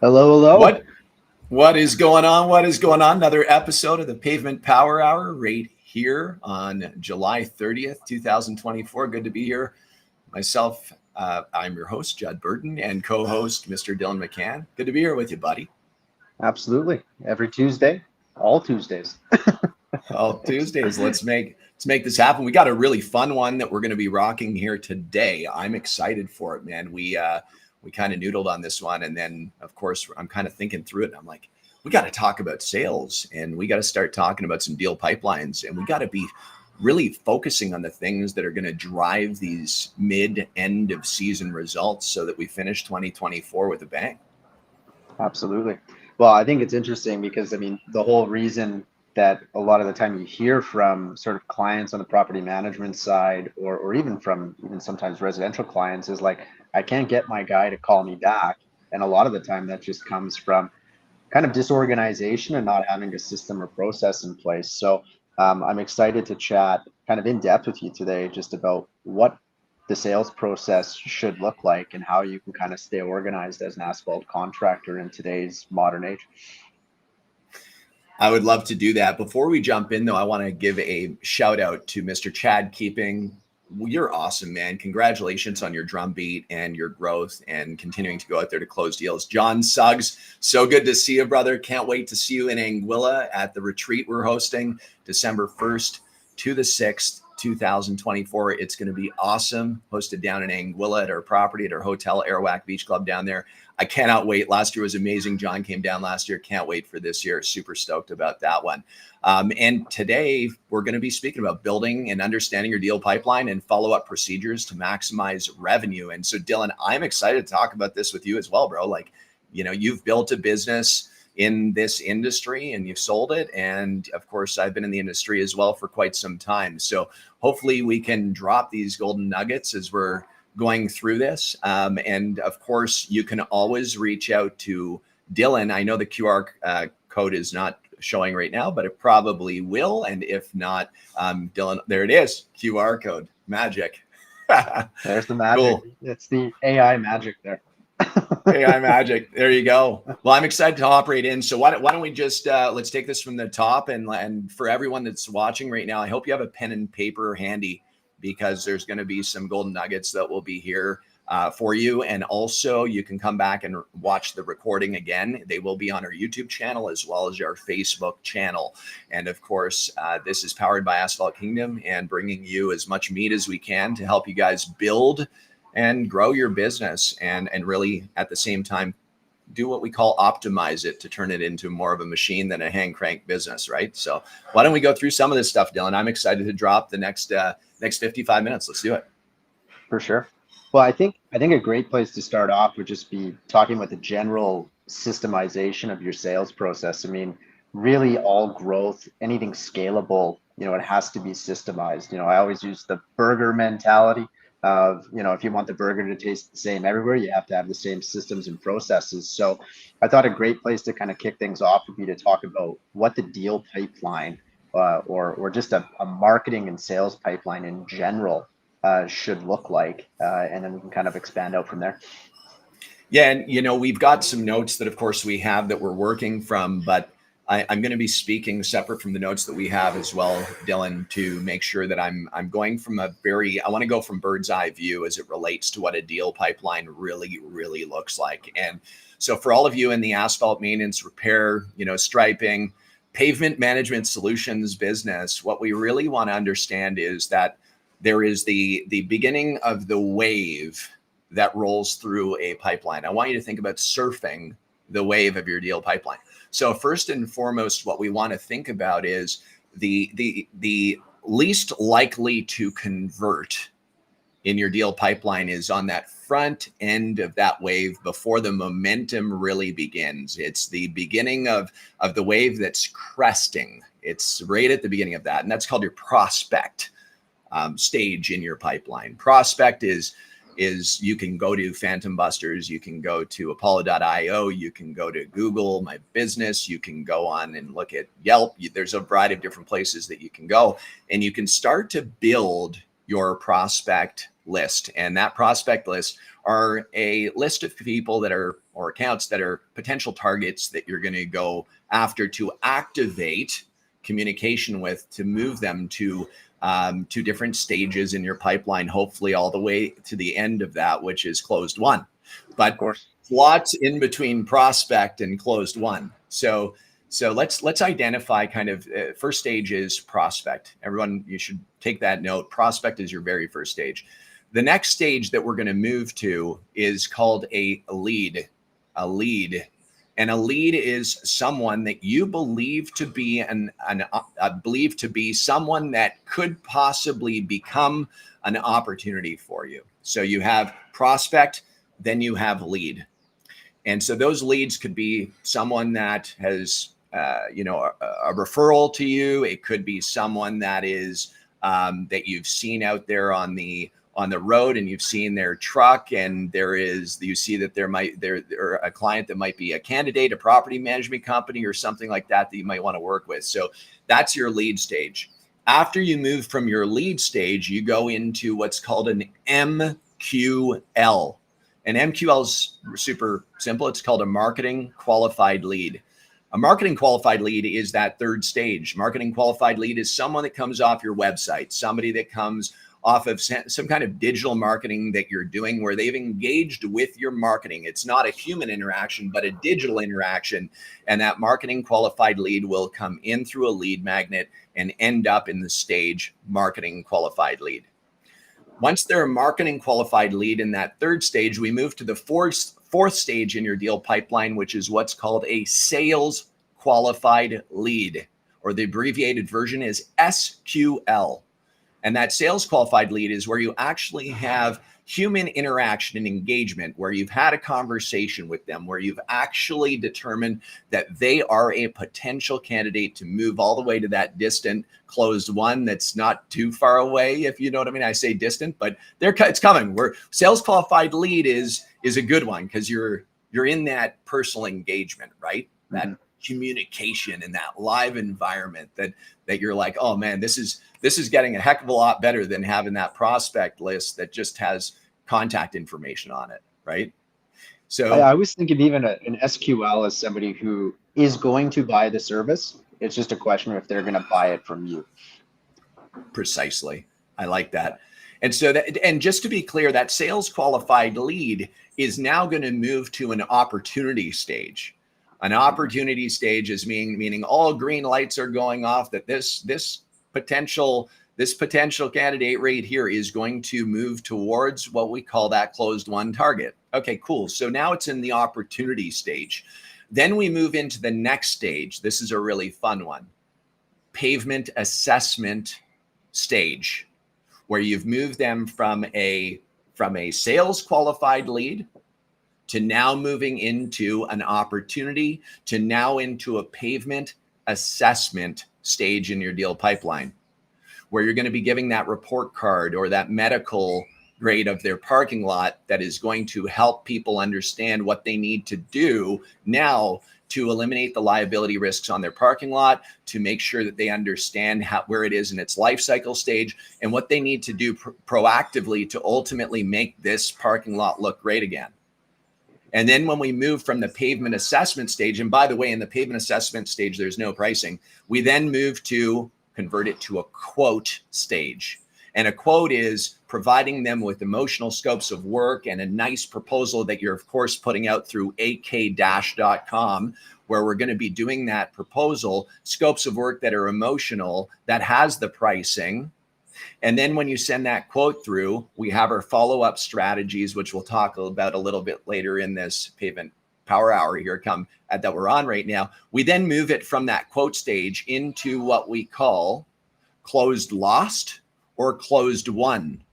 Hello, hello. What is going on? What is going on? Another episode of the Pavement Power Hour right here on July 30th, 2024. Good to be here. Myself, I'm your host, Judd Burdon, and co-host, Mr. Dylan McCann. Good to be here with you, buddy. Absolutely. Every Tuesday, all Tuesdays. All Tuesdays. Let's make this happen. We got a really fun one that we're going to be rocking here today. I'm excited for it, man. We kind of noodled on this one, and then of course I'm kind of thinking through it. And I'm like, we got to talk about sales, and we got to start talking about some deal pipelines, and we got to be really focusing on the things that are going to drive these end of season results so that we finish 2024 with a bang. Absolutely. Well, I think it's interesting because, the whole reason that a lot of the time you hear from sort of clients on the property management side or even from even sometimes residential clients is like, I can't get my guy to call me back. And a lot of the time that just comes from kind of disorganization and not having a system or process in place. So I'm excited to chat kind of in depth with you today just about what the sales process should look like and how you can kind of stay organized as an asphalt contractor in today's modern age. I would love to do that. Before we jump in, though, I want to give a shout out to Mr. Chad Keeping. You're awesome, man. Congratulations on your drum beat and your growth and continuing to go out there to close deals. John Suggs, so good to see you, brother. Can't wait to see you in Anguilla at the retreat we're hosting December 1st to the 6th, 2024. It's going to be awesome. Hosted down in Anguilla at our property, at our hotel, Arawak Beach Club down there. I cannot wait. Last year was amazing. John came down last year. Can't wait for this year. Super stoked about that one. And today we're going to be speaking about building and understanding your deal pipeline and follow-up procedures to maximize revenue. And so, Dylan, I'm excited to talk about this with you as well, bro. Like, you've built a business in this industry and you've sold it. And of course, I've been in the industry as well for quite some time. So hopefully we can drop these golden nuggets as we're going through this. And of course, you can always reach out to Dylan. I know the QR code is not showing right now, but it probably will. And if not, Dylan, there it is, QR code, magic. There's the magic. Cool. It's the AI magic there. AI magic. There you go. Well, I'm excited to hop right in. So why don't we just let's take this from the top, and for everyone that's watching right now, I hope you have a pen and paper handy because there's going to be some golden nuggets that will be here for you. And also you can come back and watch the recording again. They will be on our YouTube channel as well as our Facebook channel. And of course, this is powered by Asphalt Kingdom and bringing you as much meat as we can to help you guys build and grow your business and really at the same time do what we call optimize it to turn it into more of a machine than a hand crank business, right? So why don't we go through some of this stuff, Dylan? I'm excited to drop the next 55 minutes. Let's do it. For sure. Well, I think a great place to start off would just be talking about the general systemization of your sales process. Really all growth, anything scalable, it has to be systemized. I always use the burger mentality of, if you want the burger to taste the same everywhere, you have to have the same systems and processes. So I thought a great place to kind of kick things off would be to talk about what the deal pipeline or just a marketing and sales pipeline in general should look like. And then we can kind of expand out from there. Yeah. And, we've got some notes that, of course, we have that we're working from, but I'm going to be speaking separate from the notes that we have as well, Dylan, to make sure that I'm going from I want to go from bird's eye view as it relates to what a deal pipeline really, really looks like. And so for all of you in the asphalt maintenance, repair, striping, pavement management solutions business, what we really want to understand is that there is the beginning of the wave that rolls through a pipeline. I want you to think about surfing the wave of your deal pipeline. So first and foremost, what we want to think about is the least likely to convert in your deal pipeline is on that front end of that wave before the momentum really begins. It's the beginning of the wave that's cresting. It's right at the beginning of that. And that's called your prospect stage in your pipeline. Prospect is you can go to Phantom Busters, you can go to Apollo.io, you can go to Google My Business, you can go on and look at Yelp. There's a variety of different places that you can go, and you can start to build your prospect list. And that prospect list are a list of people that are, or accounts that are potential targets that you're going to go after to activate communication with, to move them to different stages in your pipeline, hopefully all the way to the end of that, which is closed won. But Of course, lots in between prospect and closed won. So let's identify kind of first stage is prospect. Everyone, you should take that note. Prospect is your very first stage. The next stage that we're going to move to is called a lead. A lead. And a lead is someone that you believe to be someone that could possibly become an opportunity for you. So you have prospect, then you have lead. And so those leads could be someone that has, a referral to you. It could be someone that is that you've seen out there on the road, and you've seen their truck, and you see that they're a client that might be a candidate, a property management company, or something like that you might want to work with. So that's your lead stage. After you move from your lead stage, you go into what's called an MQL. And MQL is super simple. It's called a marketing qualified lead. A marketing qualified lead is that third stage. Marketing qualified lead is someone that comes off your website, somebody that comes off of some kind of digital marketing that you're doing where they've engaged with your marketing. It's not a human interaction, but a digital interaction. And that marketing qualified lead will come in through a lead magnet and end up in the stage marketing qualified lead. Once they're a marketing qualified lead in that third stage, we move to the fourth stage in your deal pipeline, which is what's called a sales qualified lead, or the abbreviated version is SQL. And that sales qualified lead is where you actually have human interaction and engagement, where you've had a conversation with them, where you've actually determined that they are a potential candidate to move all the way to that distant closed one that's not too far away, if you know what I mean. I say distant, but it's coming. Where sales qualified lead is a good one, because you're in that personal engagement, right? Mm-hmm. That communication in that live environment that you're like, oh man, this is getting a heck of a lot better than having that prospect list that just has contact information on it, right? So I was thinking even an SQL is somebody who is going to buy the service. It's just a question of if they're going to buy it from you. Precisely. I like that. And so and just to be clear, that sales qualified lead is now going to move to an opportunity stage. An opportunity stage is meaning all green lights are going off, that this potential candidate right here is going to move towards what we call that closed won target. Okay, cool. So now it's in the opportunity stage. Then we move into the next stage. This is a really fun one. Pavement assessment stage, where you've moved them from a sales qualified lead to now moving into an opportunity, to now into a pavement assessment stage in your deal pipeline, where you're going to be giving that report card or that medical grade of their parking lot that is going to help people understand what they need to do now to eliminate the liability risks on their parking lot, to make sure that they understand where it is in its life cycle stage and what they need to do proactively to ultimately make this parking lot look great again. And then when we move from the pavement assessment stage, and by the way, in the pavement assessment stage, there's no pricing. We then move to convert it to a quote stage. And a quote is providing them with emotional scopes of work and a nice proposal that you're, of course, putting out through ak-.com, where we're going to be doing that proposal, scopes of work that are emotional, that has the pricing. And then when you send that quote through, we have our follow-up strategies, which we'll talk about a little bit later in this Pavement Power Hour here that we're on right now. We then move it from that quote stage into what we call closed lost or closed won.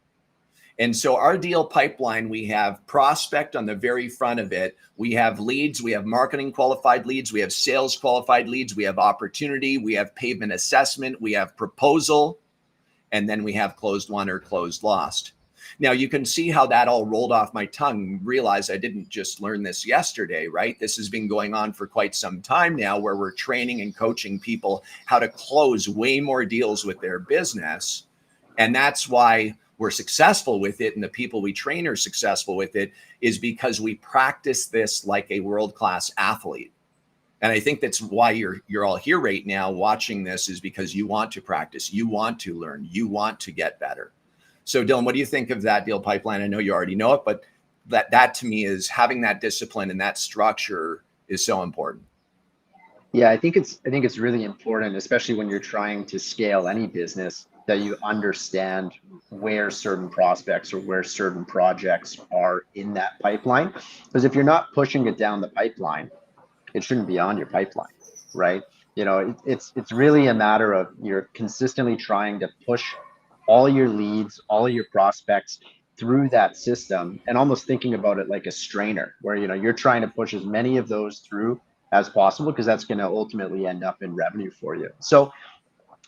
And so our deal pipeline, we have prospect on the very front of it. We have leads, we have marketing qualified leads, we have sales qualified leads, we have opportunity, we have pavement assessment, we have proposal, and then we have closed won or closed lost. Now you can see how that all rolled off my tongue. Realize I didn't just learn this yesterday, right? This has been going on for quite some time now, where we're training and coaching people how to close way more deals with their business. And that's why we're successful with it and the people we train are successful with it is because we practice this like a world-class athlete. And I think that's why you're all here right now watching this, is because you want to practice, you want to learn, you want to get better. So Dylan, what do you think of that deal pipeline? I know you already know it, but that to me is having that discipline and that structure is so important. Yeah, I think it's really important, especially when you're trying to scale any business, that you understand where certain prospects or where certain projects are in that pipeline. Because if you're not pushing it down the pipeline, it shouldn't be on your pipeline, right? It's really a matter of you're consistently trying to push all your leads, all your prospects through that system, and almost thinking about it like a strainer, where you're trying to push as many of those through as possible, because that's going to ultimately end up in revenue for you. So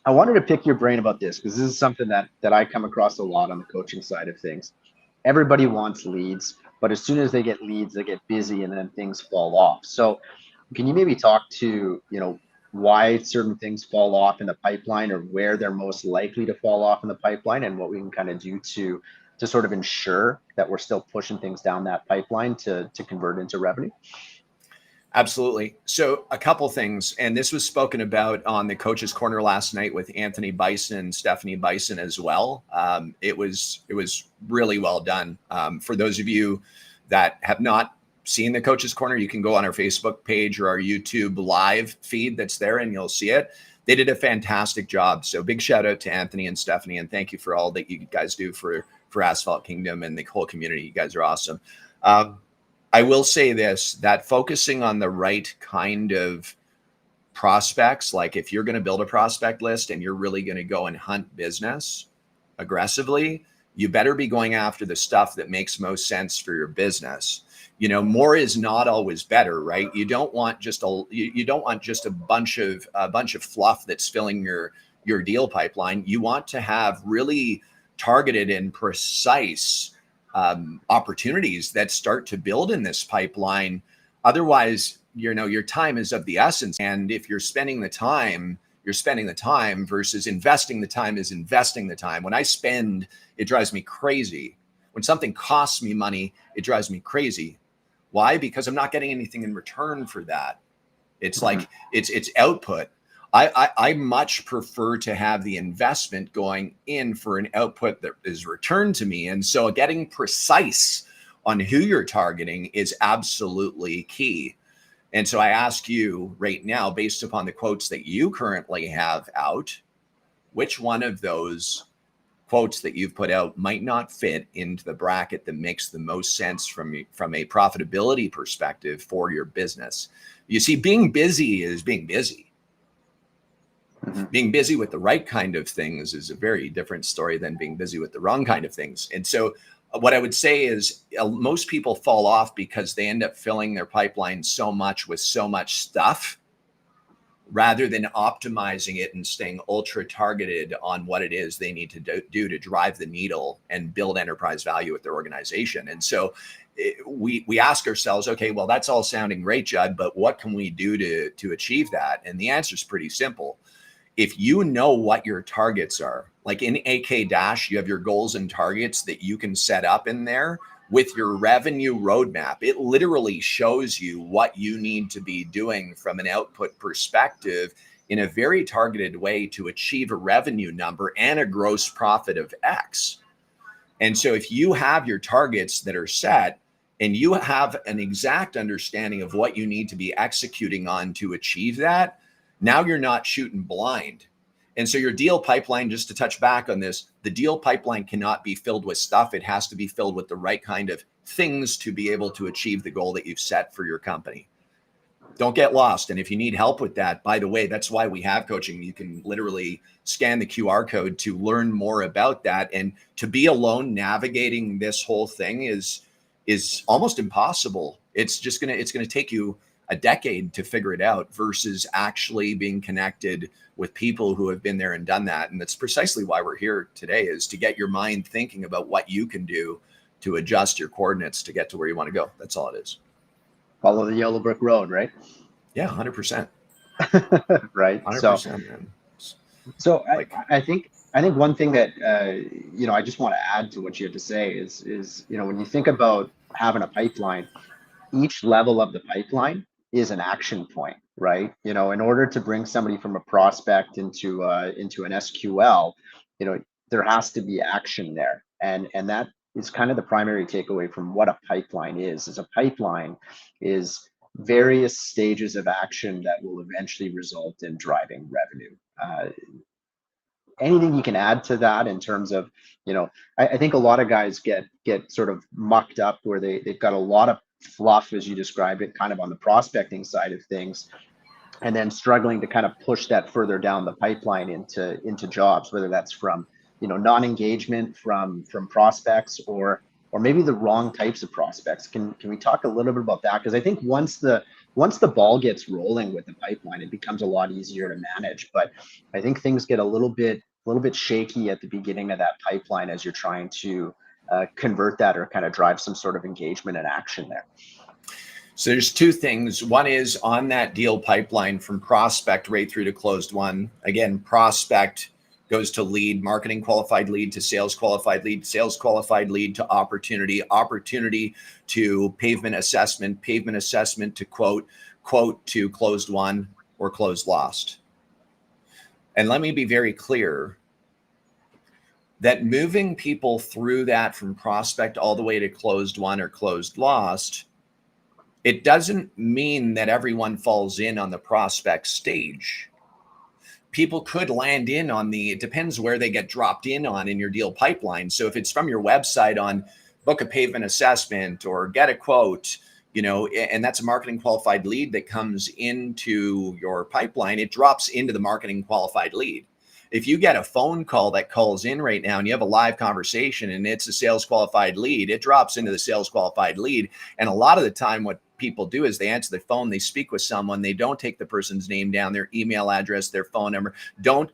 I wanted to pick your brain about this, because this is something that I come across a lot on the coaching side of things. Everybody wants leads, but as soon as they get leads, they get busy and then things fall off. So can you maybe talk to, why certain things fall off in the pipeline, or where they're most likely to fall off in the pipeline, and what we can kind of do to sort of ensure that we're still pushing things down that pipeline to convert into revenue? Absolutely. So a couple things, and this was spoken about on the Coach's Corner last night with Anthony Bison and Stephanie Bison as well. It was really well done. For those of you that have not seen the Coach's Corner, you can go on our Facebook page or our YouTube live feed that's there, and you'll see it. They did a fantastic job. So big shout out to Anthony and Stephanie, and thank you for all that you guys do for Asphalt Kingdom and the whole community. You guys are awesome. I will say this, that focusing on the right kind of prospects, like if you're going to build a prospect list and you're really going to go and hunt business aggressively, you better be going after the stuff that makes most sense for your business. More is not always better, right? You don't want just a bunch of fluff that's filling your deal pipeline. You want to have really targeted and precise opportunities that start to build in this pipeline. Otherwise, your time is of the essence. And if you're spending the time, versus investing the time is investing the time. When I spend, it drives me crazy. When something costs me money, it drives me crazy. Why? Because I'm not getting anything in return for that. It's like it's output. I much prefer to have the investment going in for an output that is returned to me. And so getting precise on who you're targeting is absolutely key. And so I ask you right now, based upon the quotes that you currently have out, which one of those quotes that you've put out might not fit into the bracket that makes the most sense from a profitability perspective for your business? You see, being busy is being busy. Being busy with the right kind of things is a very different story than being busy with the wrong kind of things. And so what I would say is most people fall off because they end up filling their pipeline so much with so much stuff, rather than optimizing it and staying ultra targeted on what it is they need to do to drive the needle and build enterprise value with their organization. And so we ask ourselves, okay, well, that's all sounding great, Judd, but what can we do to achieve that? And the answer is pretty simple. If you know what your targets are, like in AK Dash, you have your goals and targets that you can set up in there with your revenue roadmap. It literally shows you what you need to be doing from an output perspective in a very targeted way to achieve a revenue number and a gross profit of X. And so if you have your targets that are set and you have an exact understanding of what you need to be executing on to achieve that, now you're not shooting blind. And so your deal pipeline, just to touch back on this, the deal pipeline cannot be filled with stuff. It has to be filled with the right kind of things to be able to achieve the goal that you've set for your company. Don't get lost. And if you need help with that, by the way, that's why we have coaching. You can literally scan the QR code to learn more about that. And to be alone navigating this whole thing is almost impossible. It's going to take you a decade to figure it out versus actually being connected with people who have been there and done that. And that's precisely why we're here today, is to get your mind thinking about what you can do to adjust your coordinates to get to where you want to go. That's all it is. Follow the yellow brick road, right? Yeah, 100%. Right. 100%, man. So I think I think one thing that I just want to add to what you have to say is when you think about having a pipeline, each level of the pipeline is an action point, right? In order to bring somebody from a prospect into an SQL, you know, there has to be action there, and that is kind of the primary takeaway from what a pipeline is. Is a pipeline is various stages of action that will eventually result in driving revenue. Anything you can add to that in terms of, I think a lot of guys get sort of mucked up where they've got a lot of fluff, as you described it, kind of on the prospecting side of things, and then struggling to kind of push that further down the pipeline into jobs, whether that's from non-engagement from prospects, or maybe the wrong types of prospects. Can we talk a little bit about that? Because I think once the ball gets rolling with the pipeline, it becomes a lot easier to manage. But I think things get a little bit shaky at the beginning of that pipeline as you're trying to convert that or kind of drive some sort of engagement and action there. So there's two things. One is on that deal pipeline from prospect right through to closed one. Again, prospect goes to lead, marketing qualified lead to sales qualified lead, sales qualified lead to opportunity, opportunity to pavement assessment to quote to closed one or closed lost. And let me be very clear that moving people through that from prospect all the way to closed one or closed lost, it doesn't mean that everyone falls in on the prospect stage. People could land in on it depends where they get dropped in on in your deal pipeline. So if it's from your website on book a pavement assessment or get a quote, and that's a marketing qualified lead that comes into your pipeline, it drops into the marketing qualified lead. If you get a phone call that calls in right now and you have a live conversation and it's a sales qualified lead, it drops into the sales qualified lead. And a lot of the time what people do is they answer the phone, they speak with someone, they don't take the person's name down, their email address, their phone number, don't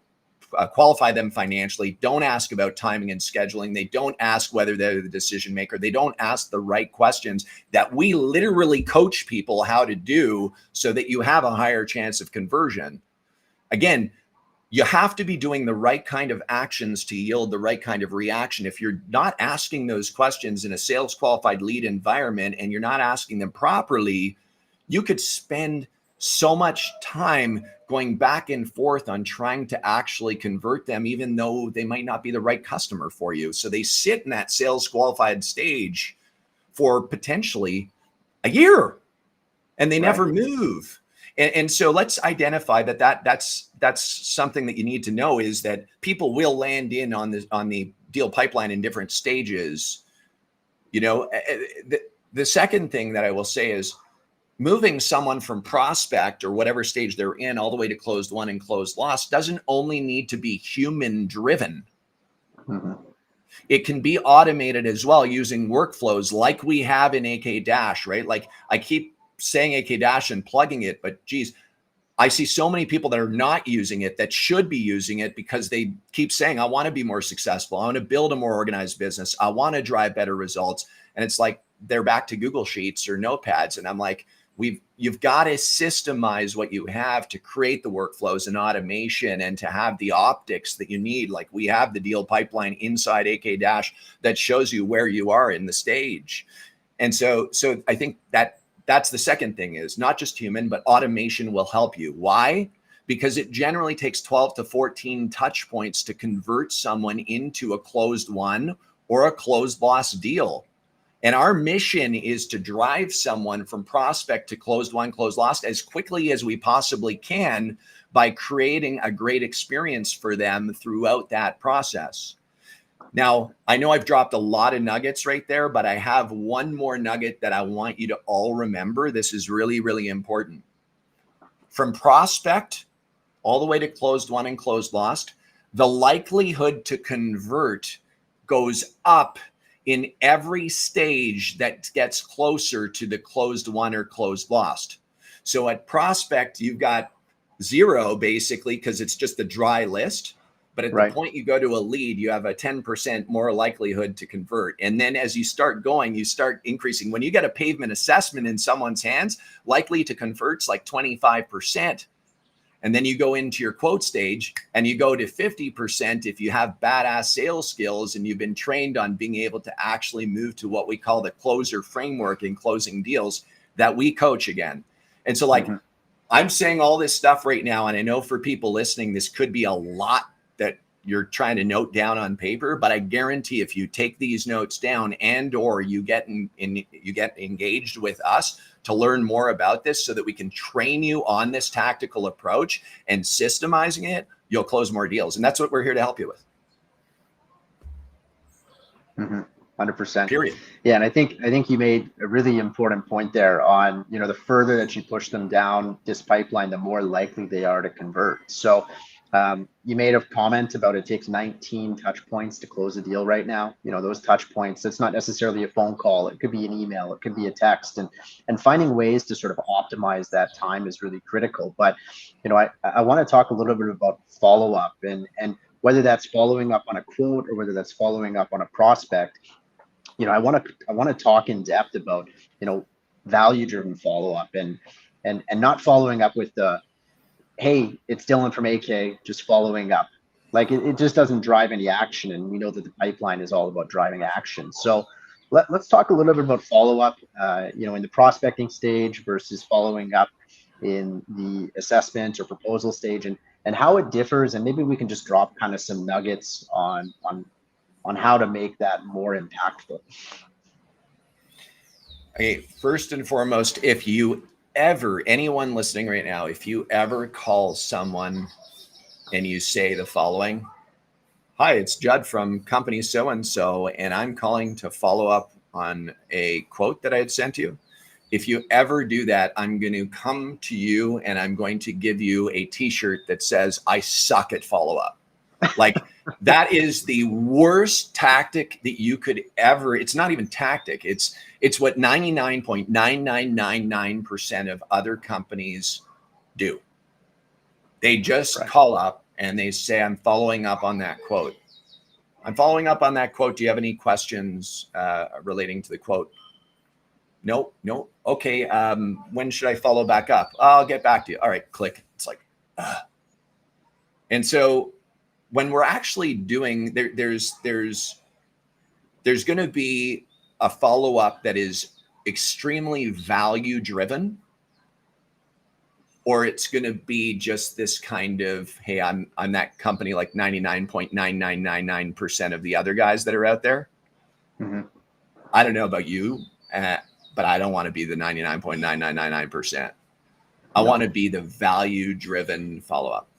qualify them financially, don't ask about timing and scheduling, they don't ask whether they're the decision maker, they don't ask the right questions that we literally coach people how to do so that you have a higher chance of conversion. Again, you have to be doing the right kind of actions to yield the right kind of reaction. If you're not asking those questions in a sales qualified lead environment and you're not asking them properly, you could spend so much time going back and forth on trying to actually convert them, even though they might not be the right customer for you. So they sit in that sales qualified stage for potentially a year and they never move. And so let's identify that's something that you need to know, is that people will land in on the deal pipeline in different stages. The second thing that I will say is moving someone from prospect or whatever stage they're in all the way to closed one and closed lost doesn't only need to be human driven. Mm-hmm. It can be automated as well using workflows like we have in AK Dash, right? Like I keep saying AK Dash and plugging it, but geez, I see so many people that are not using it that should be using it because they keep saying, I want to be more successful. I want to build a more organized business. I want to drive better results. And it's like, they're back to Google Sheets or notepads. And I'm like, you've got to systemize what you have to create the workflows and automation and to have the optics that you need. Like we have the deal pipeline inside AK Dash that shows you where you are in the stage. And so I think that's the second thing, is not just human, but automation will help you. Why? Because it generally takes 12 to 14 touch points to convert someone into a closed one or a closed lost deal. And our mission is to drive someone from prospect to closed one, closed lost as quickly as we possibly can by creating a great experience for them throughout that process. Now, I know I've dropped a lot of nuggets right there, but I have one more nugget that I want you to all remember. This is really, really important. From prospect all the way to closed one and closed lost, the likelihood to convert goes up in every stage that gets closer to the closed one or closed lost. So at prospect, you've got 0 basically because it's just a dry list. But at the point you go to a lead, you have a 10% more likelihood to convert. And then as you start going, you start increasing. When you get a pavement assessment in someone's hands, likely to convert's like 25%. And then you go into your quote stage and you go to 50% if you have badass sales skills and you've been trained on being able to actually move to what we call the closer framework in closing deals that we coach again. And so like, I'm saying all this stuff right now, and I know for people listening, this could be a lot that you're trying to note down on paper, but I guarantee if you take these notes down and or you get you get engaged with us to learn more about this so that we can train you on this tactical approach and systemizing it, you'll close more deals. And that's what we're here to help you with. 100%. Period. Yeah, and I think you made a really important point there on, you know, the further that you push them down this pipeline, the more likely they are to convert. So you made a comment about it takes 19 touch points to close a deal right now. You know, those touch points, it's not necessarily a phone call. It could be an email, it could be a text, and finding ways to sort of optimize that time is really critical. But, you know, I want to talk a little bit about follow-up and whether that's following up on a quote or whether that's following up on a prospect. You know, I want to talk in depth about, you know, value-driven follow-up and not following up with the, hey, it's Dylan from AK, just following up. Like it just doesn't drive any action. And we know that the pipeline is all about driving action. So let's talk a little bit about follow-up, you know, in the prospecting stage versus following up in the assessment or proposal stage, and how it differs. And maybe we can just drop kind of some nuggets on how to make that more impactful. Okay, first and foremost, if you ever, anyone listening right now, if you ever call someone and you say the following, hi, it's Judd from company so-and-so, and I'm calling to follow up on a quote that I had sent you. If you ever do that, I'm going to come to you and I'm going to give you a t-shirt that says, I suck at follow-up. Like that is the worst tactic that you could ever, it's not even tactic. It's what 99.9999% of other companies do. They just call up and they say, I'm following up on that quote. I'm following up on that quote. Do you have any questions relating to the quote? Nope. Okay. When should I follow back up? I'll get back to you. All right, click. It's like, and so when we're actually doing there's going to be a follow-up that is extremely value driven, or it's going to be just this kind of, hey, I'm that company like 99.9999% of the other guys that are out there. I don't know about you, but I don't want to be the 99.9999%. I want to be the value driven follow-up.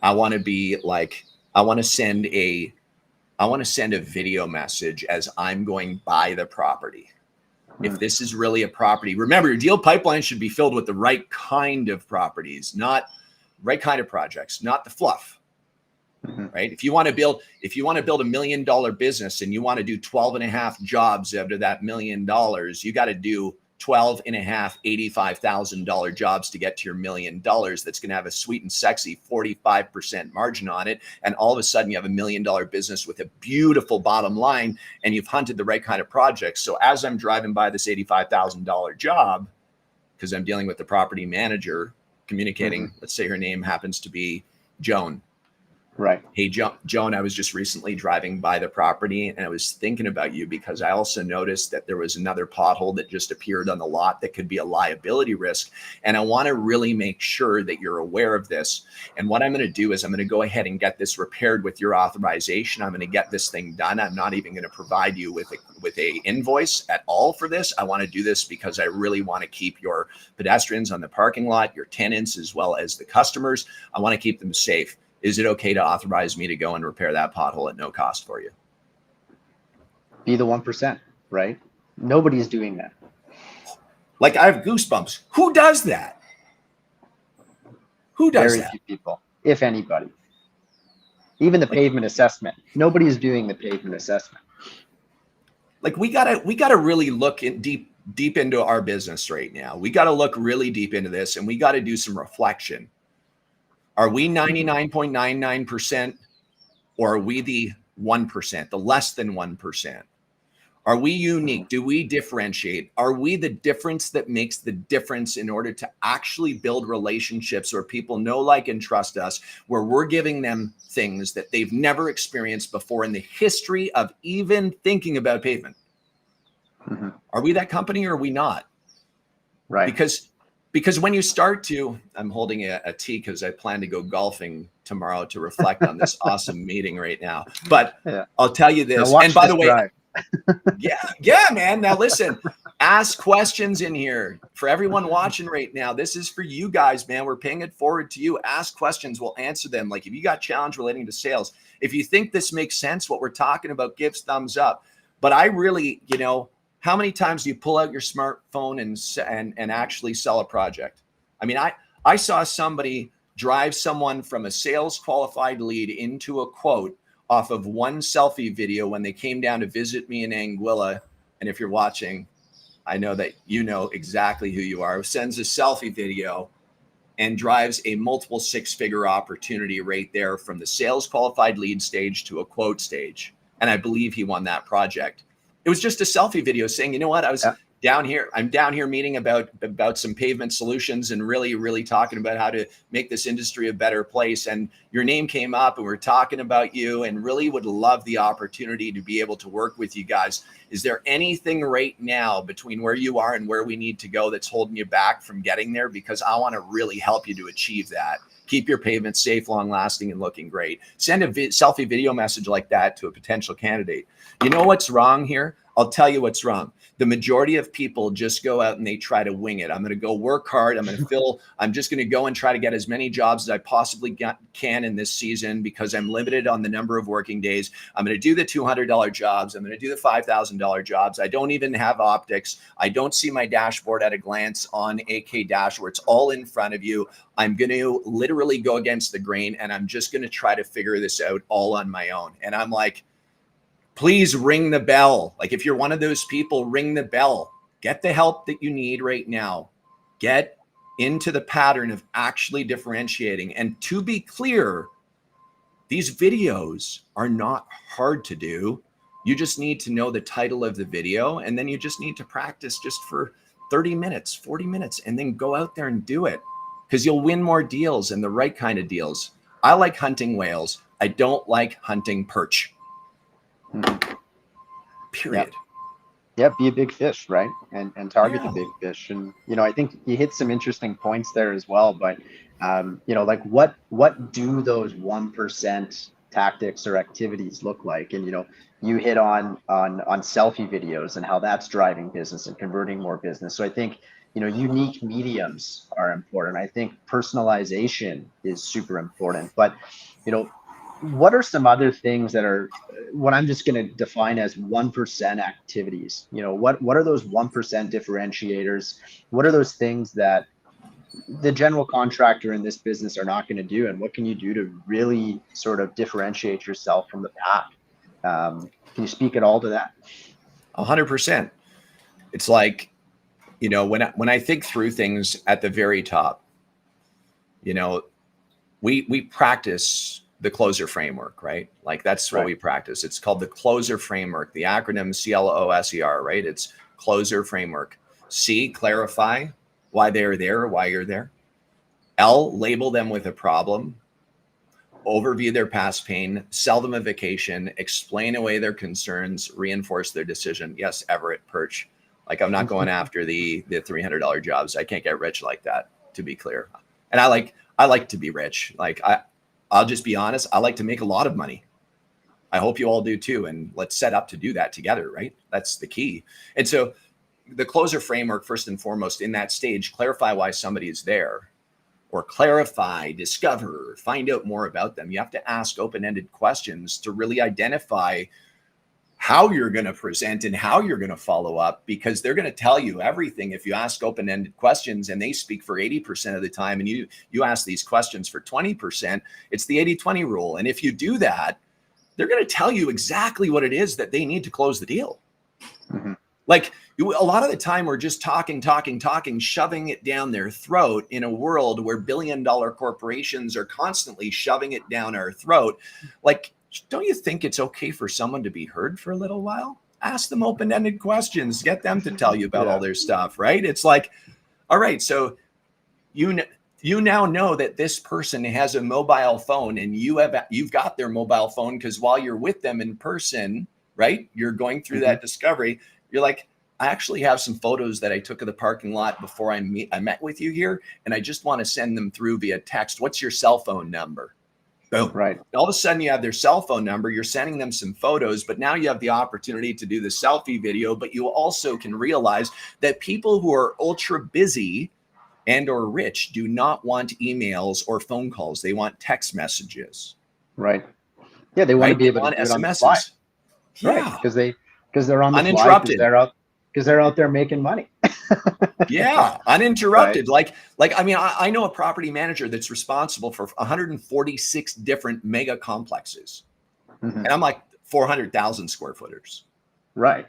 I want to be like, I want to send a video message as I'm going by the property. If this is really a property, remember your deal pipeline should be filled with the right kind of properties, not right kind of projects, not the fluff, right? If you want to build $1 million business and you want to do 12 and a half jobs out of that $1 million, you got to do 12 and a half $85,000 jobs to get to your $1 million. That's going to have a sweet and sexy 45% margin on it. And all of a sudden you have $1 million business with a beautiful bottom line and you've hunted the right kind of projects. So as I'm driving by this $85,000 job, because I'm dealing with the property manager communicating, let's say her name happens to be Joan. Right. Hey, Joan, I was just recently driving by the property and I was thinking about you because I also noticed that there was another pothole that just appeared on the lot that could be a liability risk. And I want to really make sure that you're aware of this. And what I'm going to do is I'm going to go ahead and get this repaired with your authorization. I'm going to get this thing done. I'm not even going to provide you with a invoice at all for this. I want to do this because I really want to keep your pedestrians on the parking lot, your tenants, as well as the customers. I want to keep them safe. Is it okay to authorize me to go and repair that pothole at no cost for you? Be the 1%, right? Nobody's doing that. Like I have goosebumps. Who does that? Who does that? Very few people, if anybody. Even the pavement assessment. Nobody's doing the pavement assessment. Like we gotta really look in deep into our business right now. We got to look really deep into this and we got to do some reflection. Are we 99.99% or are we the 1%, the less than 1%? Are we unique? Do we differentiate? Are we the difference that makes the difference in order to actually build relationships where people know, like, and trust us, where we're giving them things that they've never experienced before in the history of even thinking about pavement? Mm-hmm. Are we that company or are we not? Right. Because when you start to, I'm holding a tea because I plan to go golfing tomorrow to reflect on this awesome meeting right now. But Yeah. I'll tell you Now this. watch And by this the way, drive. yeah, man. Now listen, ask questions in here for everyone watching right now. This is for you guys, man. We're paying it forward to you. Ask questions. We'll answer them. Like if you got challenge relating to sales, if you think this makes sense, what we're talking about, give thumbs up. But I really, how many times do you pull out your smartphone and actually sell a project? I mean, I saw somebody drive someone from a sales qualified lead into a quote off of one selfie video when they came down to visit me in Anguilla. And if you're watching, I know that you know exactly who you are. Sends a selfie video and drives a multiple six-figure opportunity right there from the sales qualified lead stage to a quote stage. And I believe he won that project. It was just a selfie video saying, you know what, I was down here. I'm down here meeting about some pavement solutions and really talking about how to make this industry a better place. And your name came up and we're talking about you and really would love the opportunity to be able to work with you guys. Is there anything right now between where you are and where we need to go that's holding you back from getting there? Because I want to really help you to achieve that. Keep your pavement safe, long lasting, and looking great. Send a selfie video message like that to a potential candidate. You know what's wrong here? I'll tell you what's wrong. The majority of people just go out and they try to wing it. I'm going to go work hard. I'm just going to go and try to get as many jobs as I possibly can in this season because I'm limited on the number of working days. I'm going to do the $200 jobs. I'm going to do the $5,000 jobs. I don't even have optics. I don't see my dashboard at a glance on AK Dash where it's all in front of you. I'm going to literally go against the grain and I'm just going to try to figure this out all on my own. And I'm like, please ring the bell. Like if you're one of those people, ring the bell. Get the help that you need right now. Get into the pattern of actually differentiating. And to be clear, these videos are not hard to do. You just need to know the title of the video, and then you just need to practice just for 30 minutes, 40 minutes, and then go out there and do it because you'll win more deals and the right kind of deals. I like hunting whales. I don't like hunting perch. Period. Yeah, be a big fish, right? And target the big fish. And I think you hit some interesting points there as well. But like what do those 1% tactics or activities look like? And you hit on selfie videos and how that's driving business and converting more business. So I think unique mediums are important. I think personalization is super important. But what are some other things that are what I'm just going to define as 1% activities? What are those 1% differentiators? What are those things that the general contractor in this business are not going to do? And what can you do to really sort of differentiate yourself from the pack? Can you speak at all to that? 100%. It's like, when I think through things at the very top, we practice the closer framework, right? Like that's what we practice. It's called the closer framework, the acronym CLOSER, right? It's closer framework. C, clarify why they're there or why you're there. L, label them with a problem, overview their past pain, sell them a vacation, explain away their concerns, reinforce their decision. Yes, Everett, perch. Like I'm not going after the $300 jobs. I can't get rich like that, to be clear. And I like to be rich. Like I'll just be honest. I like to make a lot of money. I hope you all do too. And let's set up to do that together, right? That's the key. And so the closer framework, first and foremost, in that stage, clarify why somebody is there, or clarify, discover, find out more about them. You have to ask open-ended questions to really identify how you're going to present and how you're going to follow up, because they're going to tell you everything if you ask open-ended questions and they speak for 80% of the time and you ask these questions for 20%. It's the 80-20 rule. And if you do that, they're going to tell you exactly what it is that they need to close the deal. Mm-hmm. Like a lot of the time we're just talking, shoving it down their throat in a world where billion-dollar corporations are constantly shoving it down our throat. Like, don't you think it's okay for someone to be heard for a little while? ask them open-ended questions, get them to tell you about all their stuff, right? It's like, all right, so you now know that this person has a mobile phone, and you've got their mobile phone, because while you're with them in person, right, you're going through that discovery. You're like, I actually have some photos that I took of the parking lot before I met with you here, and I just want to send them through via text. What's your cell phone number? Boom. Right. All of a sudden you have their cell phone number, you're sending them some photos, but now you have the opportunity to do the selfie video. But you also can realize that people who are ultra busy and or rich do not want emails or phone calls. They want text messages. Right. Yeah, they want to be able to do it on the fly. Yeah. Right. Because they're on the uninterrupted. Fly, because they're out there making money. Yeah, uninterrupted. Right. Like I mean, I know a property manager that's responsible for 146 different mega complexes. And I'm like 400,000 square footers. Right.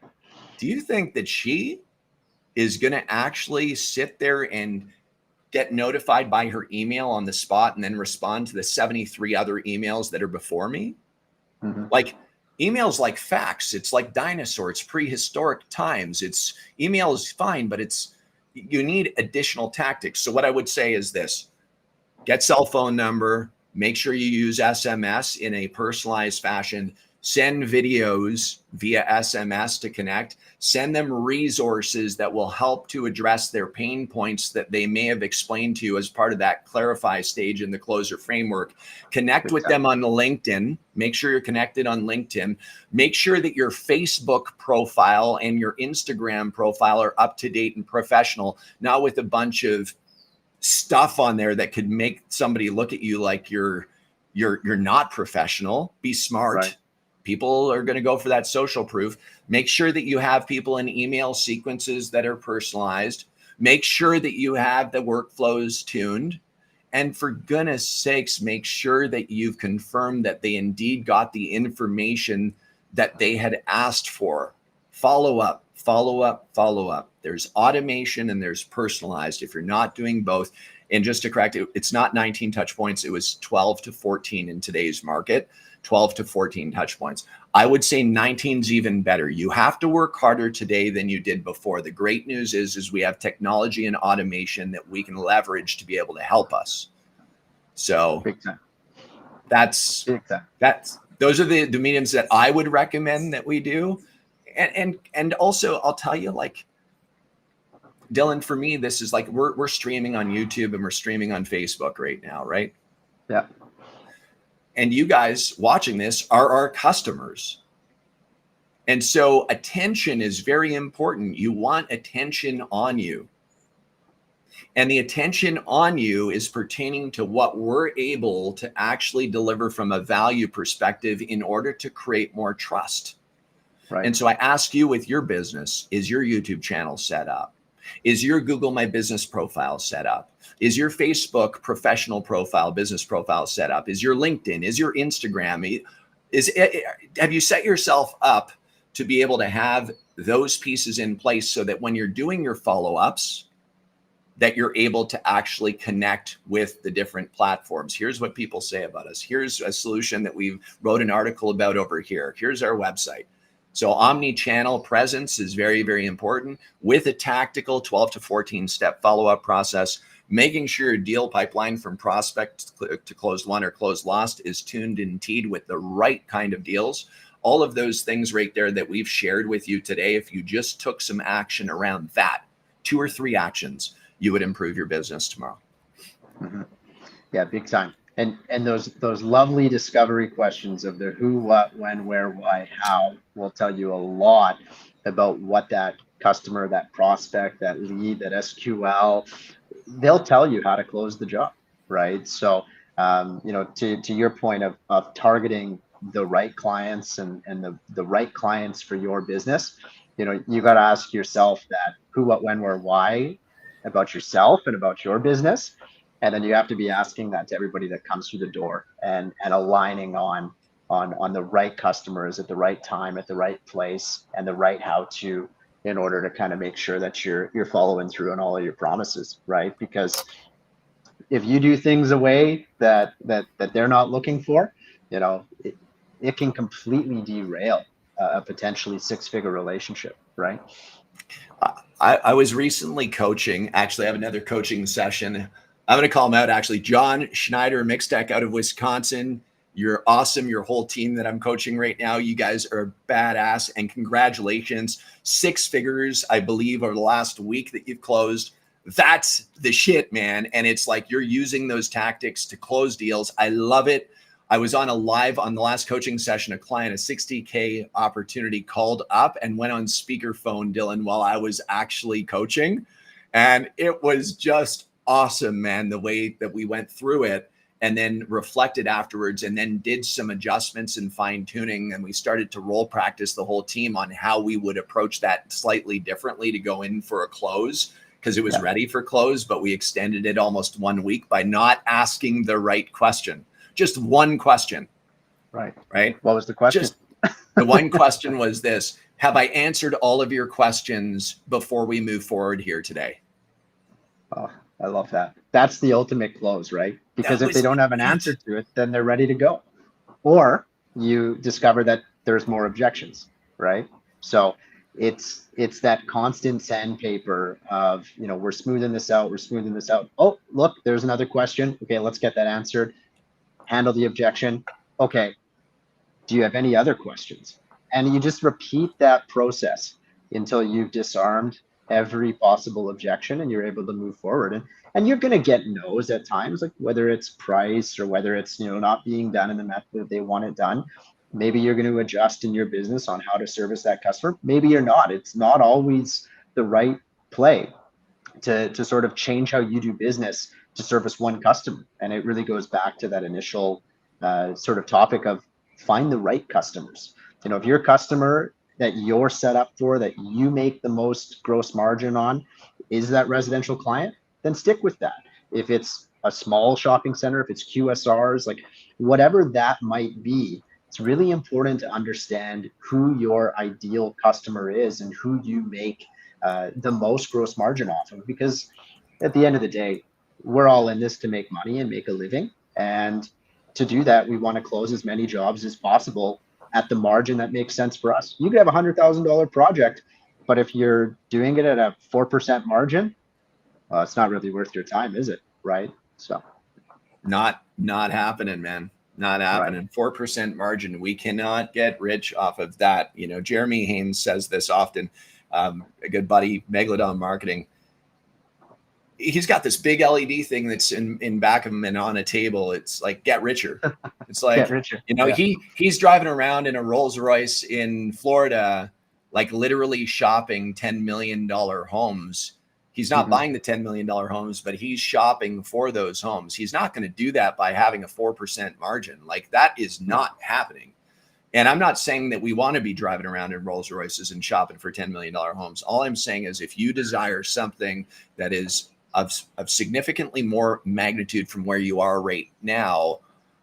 Do you think that she is going to actually sit there and get notified by her email on the spot and then respond to the 73 other emails that are before me? Like, email's like fax. It's like dinosaur. It's prehistoric times. It's email is fine, but you need additional tactics. So what I would say is this: get cell phone number, make sure you use SMS in a personalized fashion, send videos via SMS to connect, send them resources that will help to address their pain points that they may have explained to you as part of that clarify stage in the closer framework. Connect with them on LinkedIn. Make sure you're connected on LinkedIn. Make sure that your Facebook profile and your Instagram profile are up to date and professional, not with a bunch of stuff on there that could make somebody look at you like you're not professional. Be smart. Right. People are going to go for that social proof. Make sure that you have people in email sequences that are personalized. Make sure that you have the workflows tuned. And for goodness sakes, make sure that you've confirmed that they indeed got the information that they had asked for. Follow up, follow up, follow up. There's automation and there's personalized. If you're not doing both, and just to correct it, it's not 19 touch points. It was 12 to 14 in today's market. 12 to 14 touch points. I would say 19 is even better. You have to work harder today than you did before. The great news is we have technology and automation that we can leverage to be able to help us. So big time. That's those are the mediums that I would recommend that we do. And also I'll tell you, like, Dylan, for me, this is like we're streaming on YouTube and we're streaming on Facebook right now, right? Yeah. And you guys watching this are our customers. And so attention is very important. You want attention on you. And the attention on you is pertaining to what we're able to actually deliver from a value perspective in order to create more trust. Right. And so I ask you, with your business, is your YouTube channel set up? Is your Google My Business profile set up? Is your Facebook professional profile, business profile set up? Is your LinkedIn? Is your Instagram? Have you set yourself up to be able to have those pieces in place so that when you're doing your follow-ups, that you're able to actually connect with the different platforms? Here's what people say about us. Here's a solution that we wrote an article about over here. Here's our website. So omni-channel presence is very, very important, with a tactical 12 to 14 step follow-up process, making sure your deal pipeline from prospect to closed won or closed lost is tuned and teed with the right kind of deals. All of those things right there that we've shared with you today, if you just took some action around that, 2 or 3 actions, you would improve your business tomorrow. Mm-hmm. Yeah, big time. And those lovely discovery questions of the who, what, when, where, why, how will tell you a lot about what that customer, that prospect, that lead, that SQL, they'll tell you how to close the job, right? So, to your point of targeting the right clients and the right clients for your business, you got to ask yourself that who, what, when, where, why about yourself and about your business. And then you have to be asking that to everybody that comes through the door and aligning on the right customers at the right time, at the right place, and the right how to, in order to kind of make sure that you're following through on all of your promises, right? Because if you do things a way that they're not looking for, it can completely derail a potentially six-figure relationship, right? I was recently coaching. Actually, I have another coaching session. I'm going to call him out. Actually, John Schneider, Mixtech out of Wisconsin. You're awesome. Your whole team that I'm coaching right now, you guys are badass, and congratulations. 6 figures, I believe, over the last week that you've closed. That's the shit, man. And it's like you're using those tactics to close deals. I love it. I was on a live on the last coaching session. A client, a 60K opportunity, called up and went on speakerphone, Dylan, while I was actually coaching. And it was just awesome, man, the way that we went through it and then reflected afterwards and then did some adjustments and fine tuning. And we started to role practice the whole team on how we would approach that slightly differently to go in for a close, because it was ready for close, but we extended it almost 1 week by not asking the right question. Just one question. Right. What was the question? Just the one question was this: have I answered all of your questions before we move forward here today? Oh, I love that. That's the ultimate close, right? Because if they don't have an answer to it, then they're ready to go. Or you discover that there's more objections, right? So it's that constant sandpaper of, we're smoothing this out. Oh, look, there's another question. Okay, let's get that answered. Handle the objection. Okay, do you have any other questions? And you just repeat that process until you've disarmed every possible objection and you're able to move forward. And you're going to get no's at times, like whether it's price or whether it's, not being done in the method that they want it done. Maybe you're going to adjust in your business on how to service that customer. Maybe you're not. It's not always the right play to sort of change how you do business to service one customer. And it really goes back to that initial sort of topic of find the right customers. If your customer that you're set up for, that you make the most gross margin on, is that residential client, then stick with that. If it's a small shopping center, if it's QSRs, like whatever that might be, it's really important to understand who your ideal customer is and who you make the most gross margin off of, because at the end of the day, we're all in this to make money and make a living. And to do that, we want to close as many jobs as possible at the margin that makes sense for us. You could have $100,000 project, but if you're doing it at a 4% margin, it's not really worth your time, is it? Right? So not happening, man. Not happening. Right. 4% margin. We cannot get rich off of that. Jeremy Haynes says this often. A good buddy, Megalodon Marketing. He's got this big LED thing that's in back of him and on a table. It's like, get richer. It's like, get richer. He's driving around in a Rolls Royce in Florida, like literally shopping $10 million homes. He's not buying the $10 million homes, but he's shopping for those homes. He's not going to do that by having a 4% margin. Like, that is not happening. And I'm not saying that we want to be driving around in Rolls Royces and shopping for $10 million homes. All I'm saying is if you desire something that is of significantly more magnitude from where you are right now,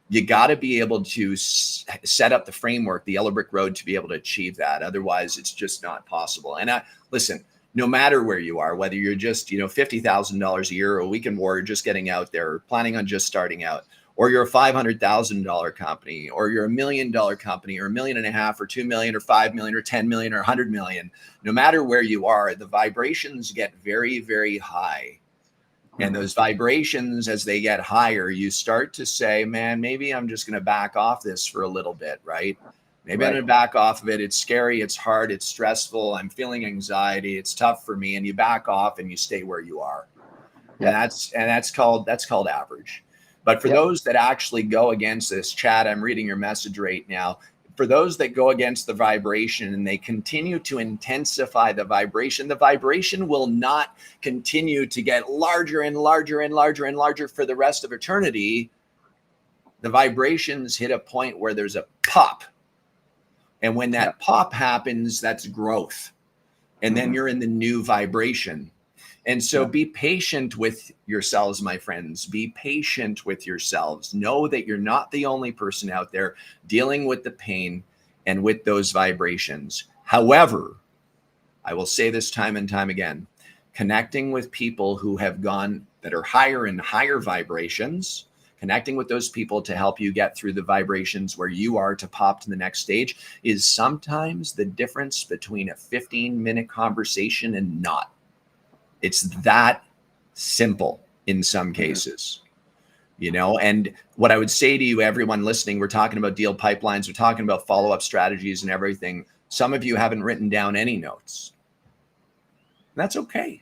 you got to be able to set up the framework, the yellow brick road, to be able to achieve that. Otherwise, it's just not possible. And listen, no matter where you are, whether you're just, $50,000 a year, or a weekend warrior just getting out there, planning on just starting out, or you're a $500,000 company, or you're $1 million company, or $1.5 million, or $2 million, or $5 million, or $10 million, or $100 million, no matter where you are, the vibrations get very, very high. And those vibrations, as they get higher, you start to say, man, maybe I'm just going to back off this for a little bit, right? Maybe I'm going to back off of it. It's scary. It's hard. It's stressful. I'm feeling anxiety. It's tough for me. And you back off and you stay where you are. Yeah. And that's called average. But for those that actually go against this, Chad, I'm reading your message right now. For those that go against the vibration and they continue to intensify the vibration will not continue to get larger and larger and larger and larger for the rest of eternity. The vibrations hit a point where there's a pop. And when that pop happens, that's growth. And then you're in the new vibration. And so be patient with yourselves, my friends. Be patient with yourselves. Know that you're not the only person out there dealing with the pain and with those vibrations. However, I will say this time and time again, connecting with people who have gone that are higher and higher vibrations, connecting with those people to help you get through the vibrations where you are to pop to the next stage is sometimes the difference between a 15-minute conversation and not. It's that simple in some cases, you know. And what I would say to you, everyone listening, we're talking about deal pipelines, we're talking about follow-up strategies and everything. Some of you haven't written down any notes. That's okay.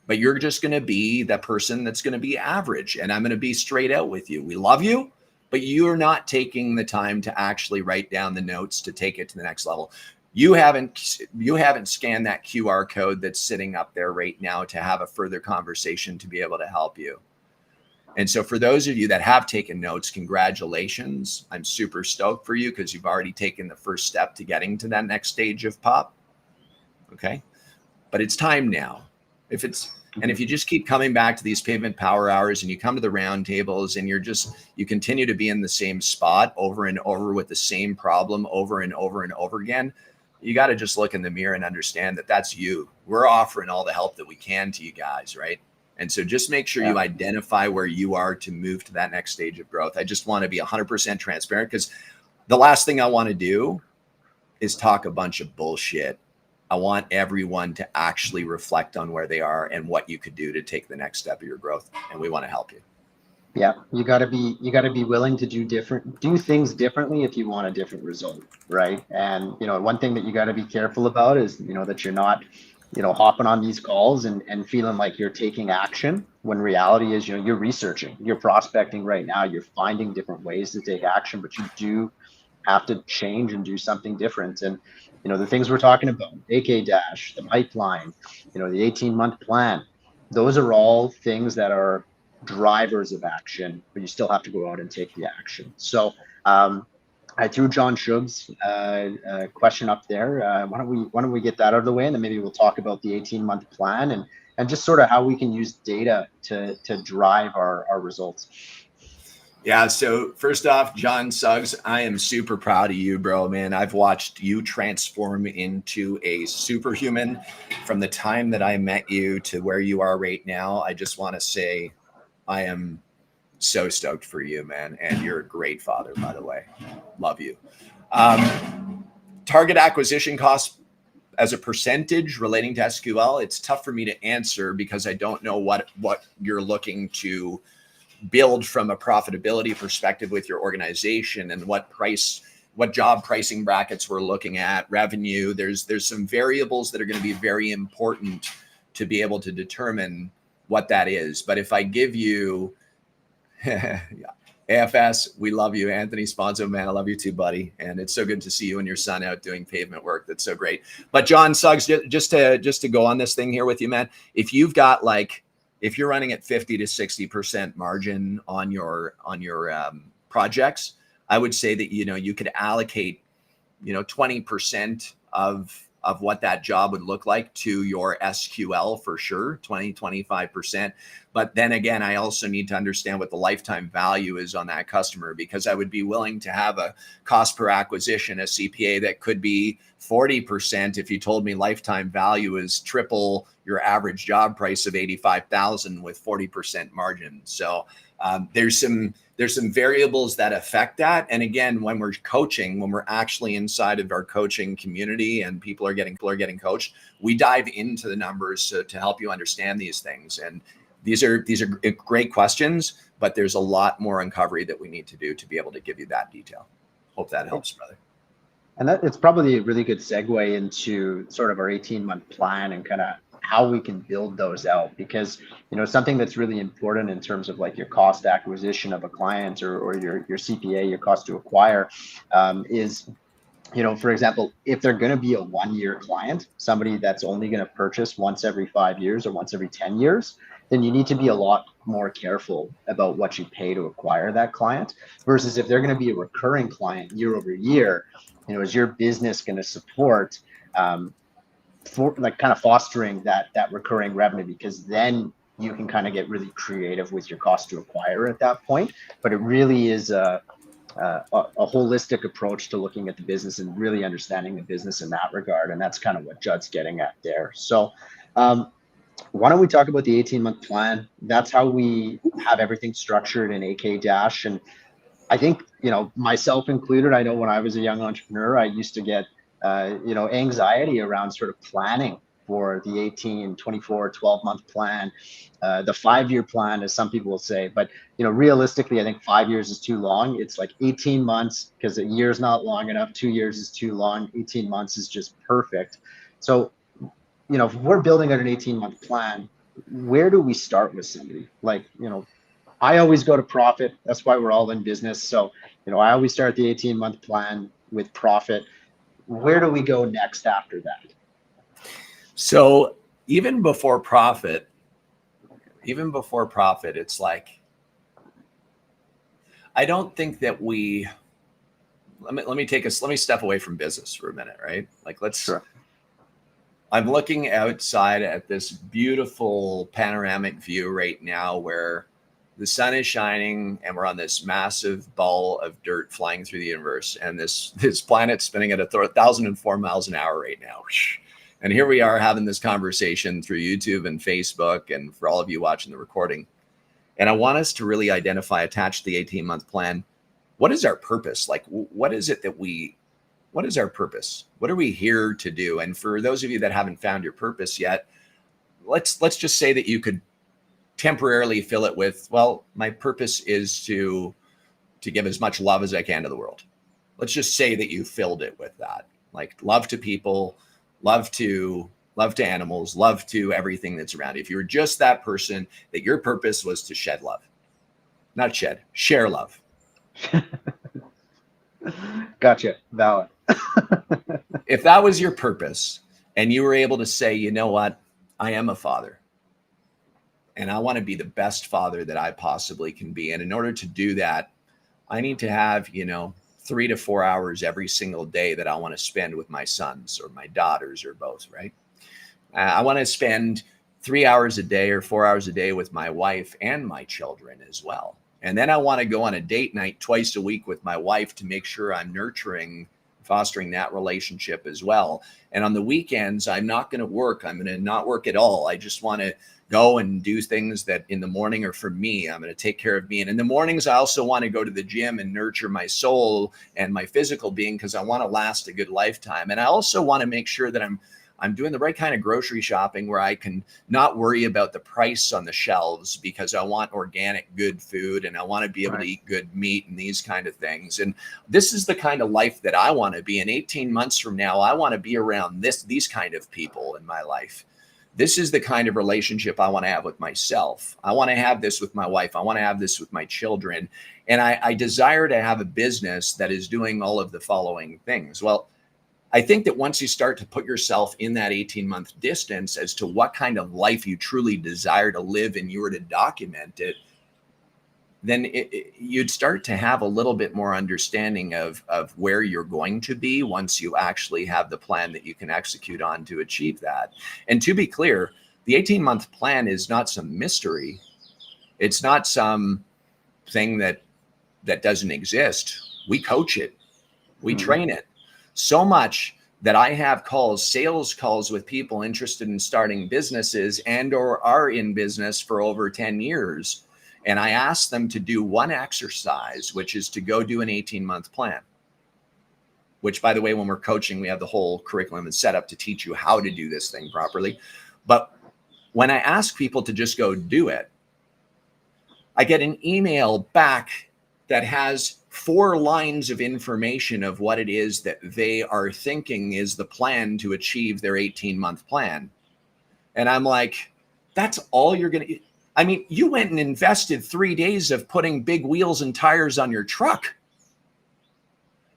But you're just going to be the person that's going to be average. And I'm going to be straight out with you. We love you, but you're not taking the time to actually write down the notes to take it to the next level. You haven't scanned that QR code that's sitting up there right now to have a further conversation to be able to help you. And so for those of you that have taken notes, congratulations. I'm super stoked for you because you've already taken the first step to getting to that next stage of pop. Okay. But it's time now. If you just keep coming back to these pavement power hours and you come to the round tables and you continue to be in the same spot over and over with the same problem over and over and over again, you got to just look in the mirror and understand that that's you. We're offering all the help that we can to you guys, right? And so just make sure you identify where you are to move to that next stage of growth. I just want to be 100% transparent because the last thing I want to do is talk a bunch of bullshit. I want everyone to actually reflect on where they are and what you could do to take the next step of your growth. And we want to help you. Yeah, you got to be willing to do things differently if you want a different result, right? And one thing that you got to be careful about is that you're not hopping on these calls and feeling like you're taking action when reality is you're researching, you're prospecting right now, you're finding different ways to take action, but you do have to change and do something different. And the things we're talking about, AK Dash, the pipeline, the 18-month plan, those are all things that are drivers of action, but you still have to go out and take the action. So I threw John Shug's question up there. Why don't we get that out of the way, and then maybe we'll talk about the 18-month plan and just sort of how we can use data to drive our results. Yeah. So first off, John Suggs, I am super proud of you, bro, man. I've watched you transform into a superhuman from the time that I met you to where you are right now. I just want to say I am so stoked for you, man. And you're a great father, by the way. Love you. Target acquisition costs as a percentage relating to SQL, it's tough for me to answer because I don't know what you're looking to build from a profitability perspective with your organization and what job pricing brackets we're looking at, revenue. There's some variables that are going to be very important to be able to determine what that is. But if I give you AFS, we love you. Anthony Sponzo, man, I love you too, buddy. And it's so good to see you and your son out doing pavement work. That's so great. But John Suggs, just to go on this thing here with you, man, if you're running at 50 to 60% margin on your projects, I would say that, you could allocate, 20% of what that job would look like to your SQL for sure, 25%. But then again, I also need to understand what the lifetime value is on that customer, because I would be willing to have a cost per acquisition, a CPA that could be 40% if you told me lifetime value is triple your average job price of 85,000 with 40% margin. So there's some variables that affect that. And again, when we're coaching, when we're actually inside of our coaching community and people are getting coached, we dive into the numbers to help you understand these things. And these are great questions, but there's a lot more uncovery that we need to do to be able to give you that detail. Hope that helps, brother. And it's probably a really good segue into sort of our 18-month plan and kind of how we can build those out, because something that's really important in terms of like your cost acquisition of a client or your CPA, your cost to acquire, is for example, if they're going to be a 1-year client, somebody that's only going to purchase once every 5 years or once every 10 years, then you need to be a lot more careful about what you pay to acquire that client, versus if they're going to be a recurring client year over year, is your business going to support for like kind of fostering that recurring revenue, because then you can kind of get really creative with your cost to acquire at that point. But it really is a holistic approach to looking at the business and really understanding the business in that regard. And that's kind of what Judd's getting at there. So why don't we talk about the 18-month plan? That's how we have everything structured in AK Dash. And I think, myself included, I know when I was a young entrepreneur, I used to get, anxiety around sort of planning for the 18, 24, 12-month plan, the 5-year plan, as some people will say. But, realistically, I think 5 years is too long. It's like 18 months because a year is not long enough. 2 years is too long. 18 months is just perfect. So, if we're building out an 18-month plan, where do we start with somebody? Like, I always go to profit. That's why we're all in business. So, I always start the 18-month plan with profit. Where do we go next after that? So even before profit, it's like, I don't think that let me step away from business for a minute, right? Like Sure. I'm looking outside at this beautiful panoramic view right now where the sun is shining and we're on this massive ball of dirt flying through the universe, and this planet's spinning at 1,004 miles an hour right now. And here we are having this conversation through YouTube and Facebook, and for all of you watching the recording. And I want us to really identify, attached to the 18-month plan, what is our purpose? Like, what is our purpose? What are we here to do? And for those of you that haven't found your purpose yet, let's just say that you could temporarily fill it with, well, my purpose is to give as much love as I can to the world. Let's just say that you filled it with that, like love to people, love to animals, love to everything that's around you. If you were just that person, that your purpose was to share love. Gotcha. Valid. If that was your purpose and you were able to say, you know what, I am a father and I want to be the best father that I possibly can be. And in order to do that, I need to have, 3 to 4 hours every single day that I want to spend with my sons or my daughters or both, right? I want to spend 3 hours a day or 4 hours a day with my wife and my children as well. And then I want to go on a date night twice a week with my wife to make sure I'm fostering that relationship as well. And on the weekends, I'm not going to work. I'm going to not work at all. I just want to go and do things that in the morning are for me. I'm going to take care of me. And in the mornings, I also want to go to the gym and nurture my soul and my physical being because I want to last a good lifetime. And I also want to make sure that I'm doing the right kind of grocery shopping where I can not worry about the price on the shelves because I want organic, good food and I want to be able to eat good meat and these kind of things. And this is the kind of life that I want to be. In 18 months from now, I want to be around these kind of people in my life. This is the kind of relationship I want to have with myself. I want to have this with my wife. I want to have this with my children. And I desire to have a business that is doing all of the following things. Well, I think that once you start to put yourself in that 18-month distance as to what kind of life you truly desire to live and you were to document it, then you'd start to have a little bit more understanding of where you're going to be once you actually have the plan that you can execute on to achieve that. And to be clear, the 18-month plan is not some mystery. It's not some thing that doesn't exist. We coach it. We train it so much that I have sales calls with people interested in starting businesses and or are in business for over 10 years. And I ask them to do one exercise, which is to go do an 18-month plan, which, by the way, when we're coaching, we have the whole curriculum and set up to teach you how to do this thing properly. But when I ask people to just go do it, I get an email back that has 4 lines of information of what it is that they are thinking is the plan to achieve their 18-month plan. And I'm like, that's all you're going to... I mean, you went and invested 3 days of putting big wheels and tires on your truck.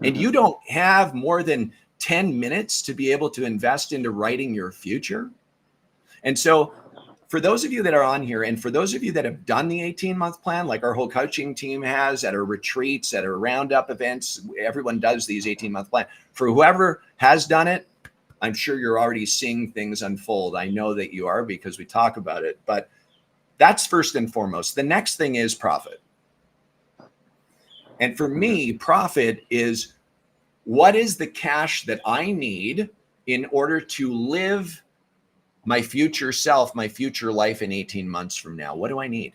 And you don't have more than 10 minutes to be able to invest into writing your future. And so for those of you that are on here, and for those of you that have done the 18-month plan, like our whole coaching team has at our retreats, at our roundup events, everyone does these 18-month plan. For whoever has done it, I'm sure you're already seeing things unfold. I know that you are because we talk about it, but that's first and foremost. The next thing is profit. And for me, profit is what is the cash that I need in order to live my future self, my future life in 18 months from now. What do I need?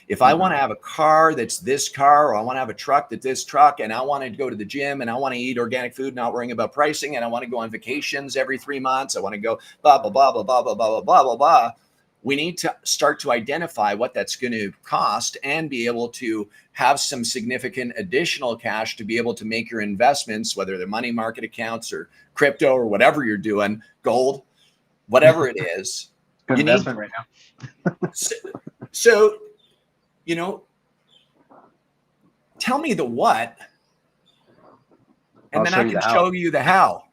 If I want to have a car that's this car, or I want to have a truck that's this truck, and I want to go to the gym and I want to eat organic food, not worrying about pricing, and I want to go on vacations every 3 months, I want to go blah, blah, blah, blah, blah, blah, blah, blah, blah, blah. We need to start to identify what that's going to cost and be able to have some significant additional cash to be able to make your investments, whether they're money market accounts or crypto or whatever you're doing, gold, whatever it is. Good you investment need, right now. so, you know, tell me the what, and then I can show you the how.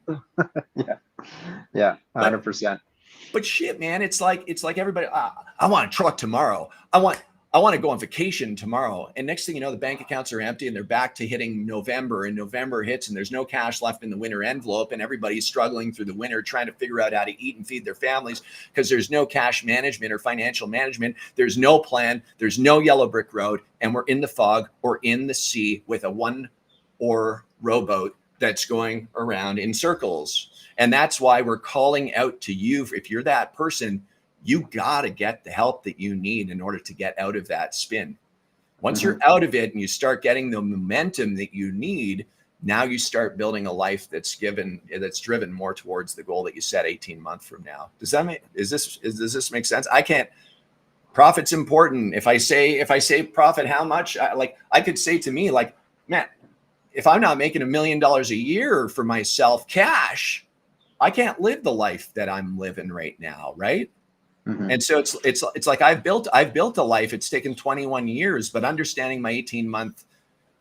Yeah, 100%. But shit, man, it's like everybody. I want a truck tomorrow. I want to go on vacation tomorrow. And next thing you know, the bank accounts are empty and they're back to hitting November. And November hits and there's no cash left in the winter envelope. And everybody's struggling through the winter trying to figure out how to eat and feed their families because there's no cash management or financial management. There's no plan. There's no yellow brick road. And we're in the fog or in the sea with a one-oar rowboat that's going around in circles. And that's why we're calling out to you. If you're that person, you got to get the help that you need in order to get out of that spin. Once you're out of it and you start getting the momentum that you need, now you start building a life that's driven more towards the goal that you set 18 months from now. Does this make sense? I can't. Profit's important. If I say profit, how much? I could say to me, like, man, if I'm not making $1 million a year for myself cash, I can't live the life that I'm living right now, right? Mm-hmm. And so it's like I've built a life. It's taken 21 years, but understanding my 18-month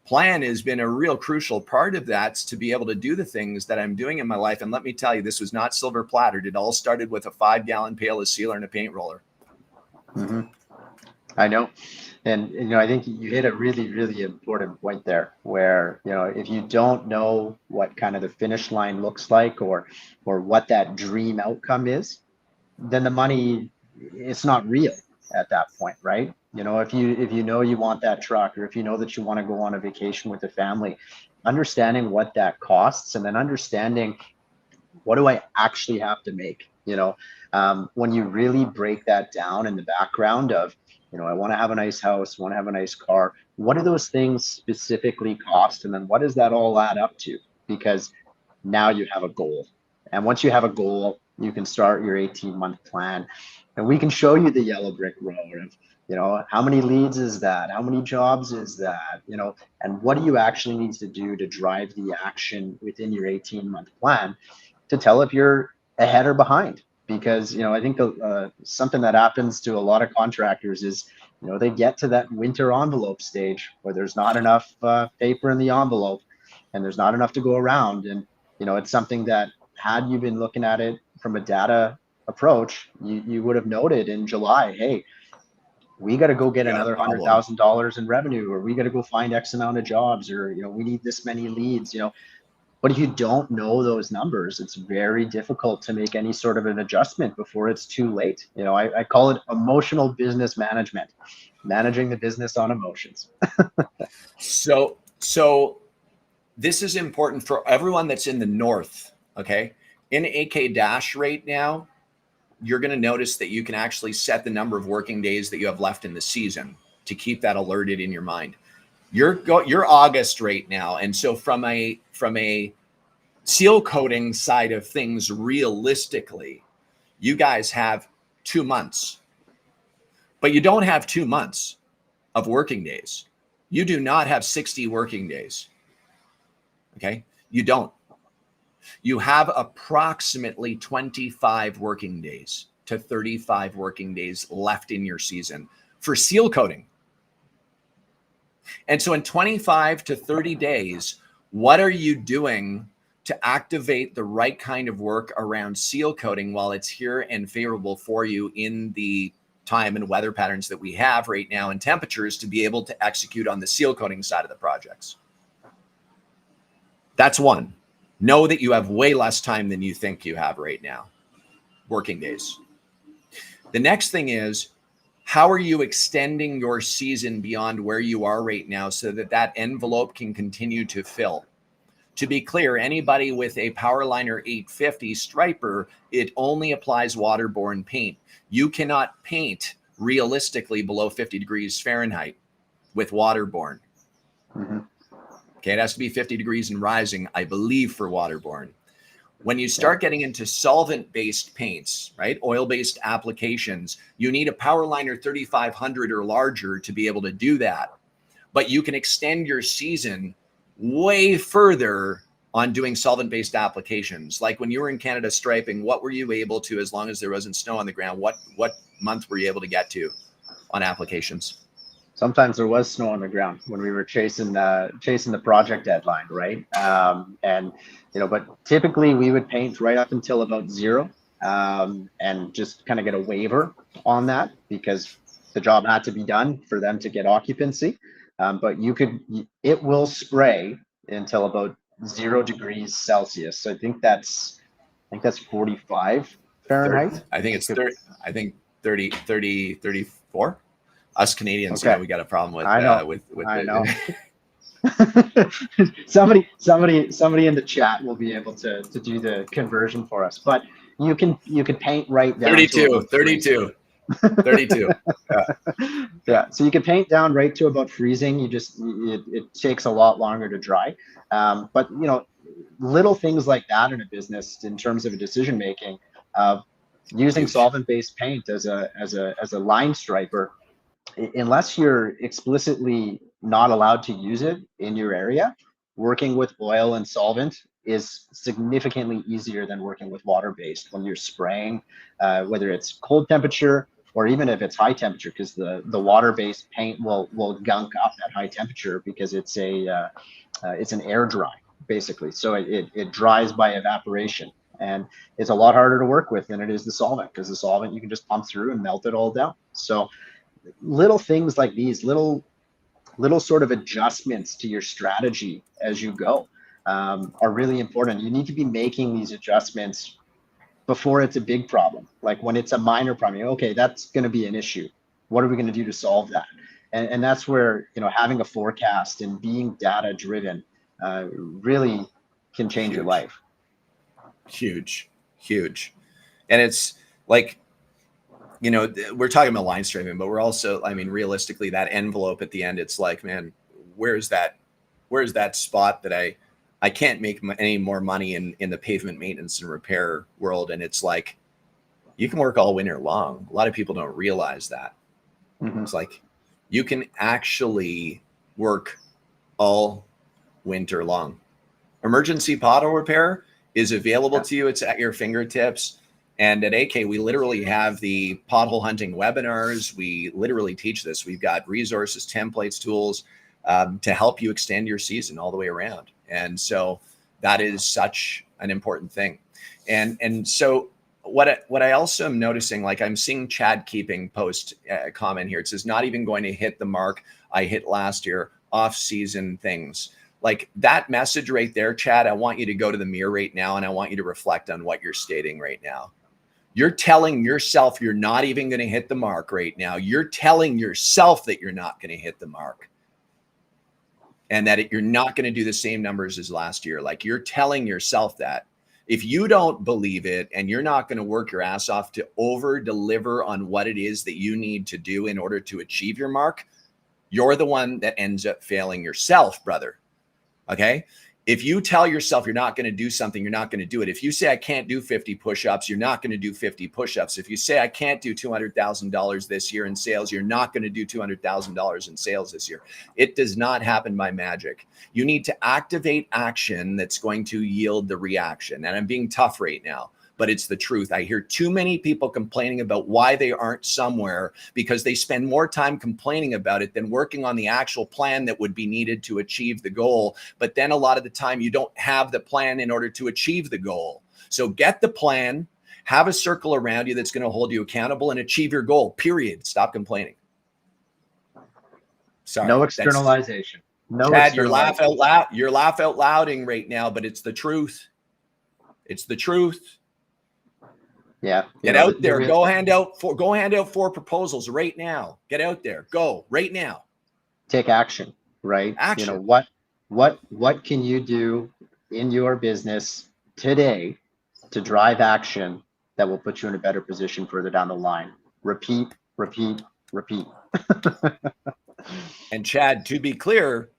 plan has been a real crucial part of that, to be able to do the things that I'm doing in my life. And let me tell you, this was not silver plattered. It all started with a 5-gallon pail of sealer and a paint roller. Mm-hmm. I know. And, I think you hit a really, really important point there where, if you don't know what kind of the finish line looks like or what that dream outcome is, then the money, it's not real at that point, right? If you know you want that truck, or if you know that you want to go on a vacation with the family, understanding what that costs, and then understanding what do I actually have to make, when you really break that down in the background of, I want to have a nice house, want to have a nice car. What do those things specifically cost? And then what does that all add up to? Because now you have a goal. And once you have a goal, you can start your 18-month plan. And we can show you the yellow brick road of, how many leads is that? How many jobs is that? And what do you actually need to do to drive the action within your 18-month plan to tell if you're ahead or behind? Because, I think something that happens to a lot of contractors is, they get to that winter envelope stage where there's not enough paper in the envelope and there's not enough to go around. And, it's something that, had you been looking at it from a data approach, you would have noted in July, hey, we got to go get another $100,000 in revenue, or we got to go find X amount of jobs, or, we need this many leads, But if you don't know those numbers, it's very difficult to make any sort of an adjustment before it's too late. I call it emotional business management, managing the business on emotions. So this is important for everyone that's in the north. Okay. In AK Dash right now, you're going to notice that you can actually set the number of working days that you have left in the season to keep that alerted in your mind. You're August right now. And so from a seal coating side of things, realistically, you guys have 2 months, but you don't have 2 months of working days. You do not have 60 working days. Okay. You don't. You have approximately 25 working days to 35 working days left in your season for seal coating. And so in 25 to 30 days, what are you doing to activate the right kind of work around seal coating while it's here and favorable for you in the time and weather patterns that we have right now and temperatures to be able to execute on the seal coating side of the projects? That's one. Know that you have way less time than you think you have right now, working days. The next thing is, how are you extending your season beyond where you are right now so that that envelope can continue to fill? To be clear, anybody with a Powerliner 850 striper, it only applies waterborne paint. You cannot paint realistically below 50 degrees Fahrenheit with waterborne. Mm-hmm. Okay, it has to be 50 degrees and rising, I believe, for waterborne. When you start getting into solvent-based paints, right, oil-based applications, you need a Powerliner 3500 or larger to be able to do that. But you can extend your season way further on doing solvent-based applications. Like when you were in Canada striping, what were you able to, as long as there wasn't snow on the ground, what month were you able to get to on applications? Sometimes there was snow on the ground when we were chasing the project deadline, right? And but typically we would paint right up until about 0, and just kind of get a waiver on that because the job had to be done for them to get occupancy. But it will spray until about 0 degrees Celsius. So I think that's 45 Fahrenheit. I think it's 30. I think 34. Us Canadians, we got a problem with. I know. I know. somebody in the chat will be able to do the conversion for us. But you can paint right down 32. Yeah. So you can paint down right to about freezing. It takes a lot longer to dry. But little things like that in a business, in terms of a decision making, using solvent-based paint as a line striper, unless you're explicitly not allowed to use it in your area, working with oil and solvent is significantly easier than working with water-based when you're spraying, whether it's cold temperature or even if it's high temperature, because the water-based paint will gunk up at high temperature because it's an air dry basically. So it dries by evaporation, and it's a lot harder to work with than it is the solvent, because the solvent you can just pump through and melt it all down. So little things like these, little sort of adjustments to your strategy as you go, are really important. You need to be making these adjustments before it's a big problem. Like when it's a minor problem, okay, that's going to be an issue. What are we going to do to solve that? And that's where having a forecast and being data driven really can change your life. Huge. And it's like, we're talking about line striping, but we're also, realistically, that envelope at the end, it's like, man, where's that spot that I can't make any more money in the pavement maintenance and repair world? And it's like, you can work all winter long. A lot of people don't realize that. Mm-hmm. It's like, you can actually work all winter long. Emergency pothole repair is available to you. It's at your fingertips. And at AK, we literally have the pothole hunting webinars. We literally teach this. We've got resources, templates, tools to help you extend your season all the way around. And so that is such an important thing. And so what I also am noticing, like I'm seeing Chad Keeping post a comment here. It says, not even going to hit the mark I hit last year, off-season things. Like that message right there, Chad, I want you to go to the mirror right now, and I want you to reflect on what you're stating right now. You're telling yourself you're not even going to hit the mark right now. You're telling yourself that you're not going to hit the mark, and that you're not going to do the same numbers as last year. Like you're telling yourself that. If you don't believe it and you're not going to work your ass off to over deliver on what it is that you need to do in order to achieve your mark, you're the one that ends up failing yourself, brother. Okay. If you tell yourself you're not going to do something, you're not going to do it. If you say I can't do 50 push-ups, you're not going to do 50 push-ups. If you say I can't do $200,000 this year in sales, you're not going to do $200,000 in sales this year. It does not happen by magic. You need to activate action that's going to yield the reaction. And I'm being tough right now, but it's the truth. I hear too many people complaining about why they aren't somewhere because they spend more time complaining about it than working on the actual plan that would be needed to achieve the goal. But then a lot of the time you don't have the plan in order to achieve the goal. So get the plan, have a circle around you that's going to hold you accountable, and achieve your goal, period. Stop complaining. Sorry. No externalization. No Chad, you're laugh out loud. You're laugh out louding right now, but it's the truth. It's the truth. Yeah. Get out there. Go hand out 4 proposals right now. Get out there. Go right now. Take action, right? Action. What can you do in your business today to drive action that will put you in a better position further down the line. Repeat, repeat, repeat. And Chad, to be clear,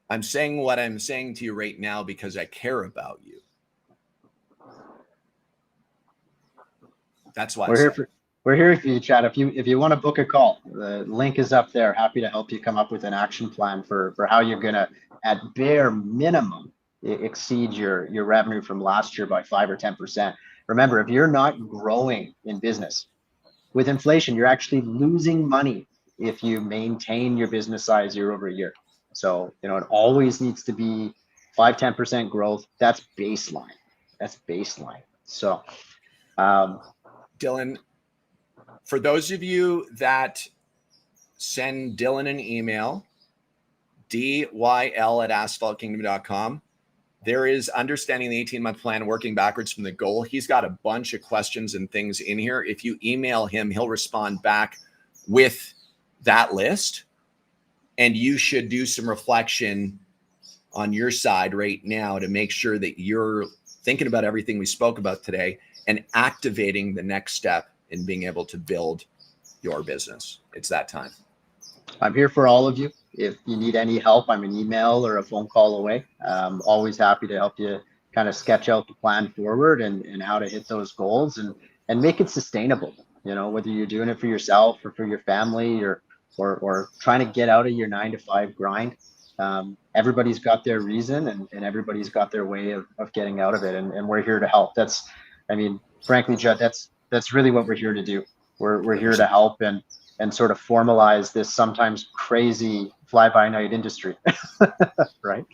I'm saying what I'm saying to you right now because I care about you. That's why we're here for you, Chad. If you want to book a call, the link is up there. Happy to help you come up with an action plan for how you're gonna, at bare minimum, exceed your revenue from last year by 5 or 10%. Remember, if you're not growing in business with inflation, you're actually losing money if you maintain your business size year over year. So, you know, it always needs to be 5-10% growth. That's baseline. That's baseline. So, Dylan, for those of you that send Dylan an email, dyl@asphaltkingdom.com, there is understanding the 18-month plan, working backwards from the goal. He's got a bunch of questions and things in here. If you email him, he'll respond back with that list. And you should do some reflection on your side right now to make sure that you're thinking about everything we spoke about today and activating the next step in being able to build your business. It's that time. I'm here for all of you. If you need any help, I'm an email or a phone call away. Always happy to help you kind of sketch out the plan forward and how to hit those goals and make it sustainable. You know, whether you're doing it for yourself or for your family or trying to get out of your 9-to-5 grind. Everybody's got their reason and everybody's got their way of getting out of it. And we're here to help. I mean, frankly, Judd, that's really what we're here to do. We're here to help and sort of formalize this sometimes crazy fly-by-night industry, right?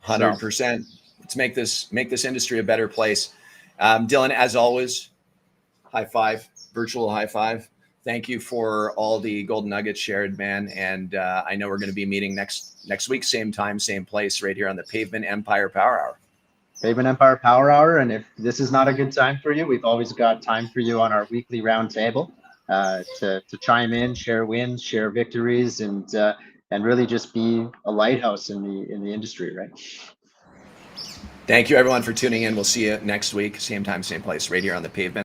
100%. Let's make this industry a better place. Dylan, as always, high five, virtual high five. Thank you for all the golden nuggets shared, man. And I know we're going to be meeting next week, same time, same place, right here on the Pavement Empire Power Hour. Pavement Empire Power Hour. And if this is not a good time for you, we've always got time for you on our weekly roundtable to chime in, share wins, share victories, and really just be a lighthouse in the industry, right? Thank you, everyone, for tuning in. We'll see you next week, same time, same place, right here on the Pavement.